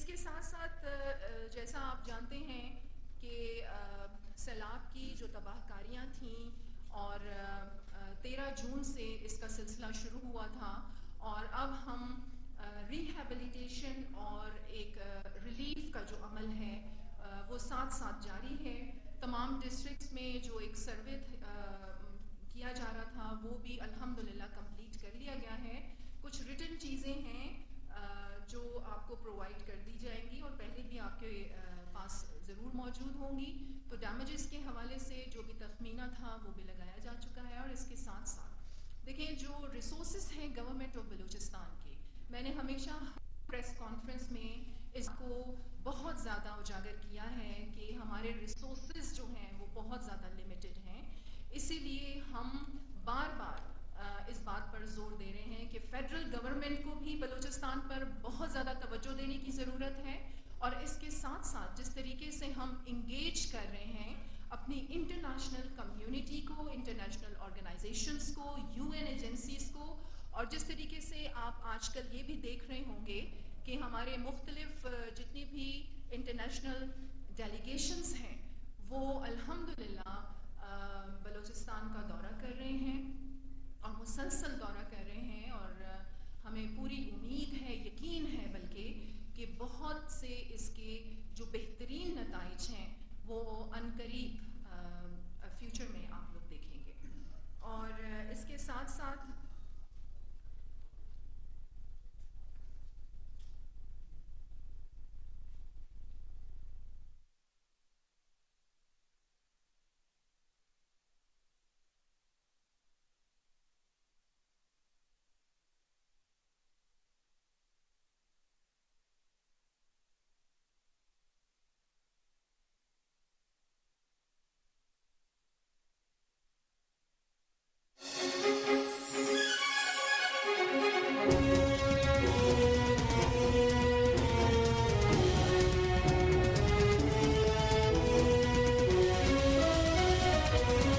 کے ساتھ ساتھ جیسا آپ جانتے ہیں کہ سیلاب کی جو تباہ کاریاں تھیں اور 13 جون سے اس کا سلسلہ شروع ہوا تھا اور اب ہم ریہیبلیٹیشن اور ایک ریلیف کا جو عمل ہے وہ ساتھ ساتھ جاری ہے. تمام ڈسٹرکٹس میں جو ایک سروے کیا جا رہا تھا وہ بھی الحمدللہ کمپلیٹ کر لیا گیا ہے. کچھ ریٹن چیزیں ہیں جو آپ کو پرووائڈ کر دی جائیں گی اور پہلے بھی آپ کے پاس ضرور موجود ہوں گی. تو ڈیمیجز کے حوالے سے جو بھی تخمینہ تھا وہ بھی لگایا جا چکا ہے. اور اس کے ساتھ ساتھ دیکھیں جو ریسورسز ہیں گورنمنٹ آف بلوچستان کے، میں نے ہمیشہ پریس کانفرنس میں اس کو بہت زیادہ اجاگر کیا ہے کہ ہمارے ریسورسز جو ہیں وہ بہت زیادہ لمیٹڈ ہیں. اسی لیے ہم بار بار اس بات پر زور دے رہے ہیں کہ فیڈرل گورنمنٹ کو بھی بلوچستان پر بہت زیادہ توجہ دینے کی ضرورت ہے. اور اس کے ساتھ ساتھ جس طریقے سے ہم انگیج کر رہے ہیں اپنی انٹرنیشنل کمیونٹی کو، انٹرنیشنل آرگنائزیشنز کو، یو این ایجنسیز کو، اور جس طریقے سے آپ آج کل یہ بھی دیکھ رہے ہوں گے کہ ہمارے مختلف جتنی بھی انٹرنیشنل ڈیلیگیشنز ہیں وہ الحمدللہ بلوچستان کا دورہ کر رہے ہیں اور مسلسل دورہ کر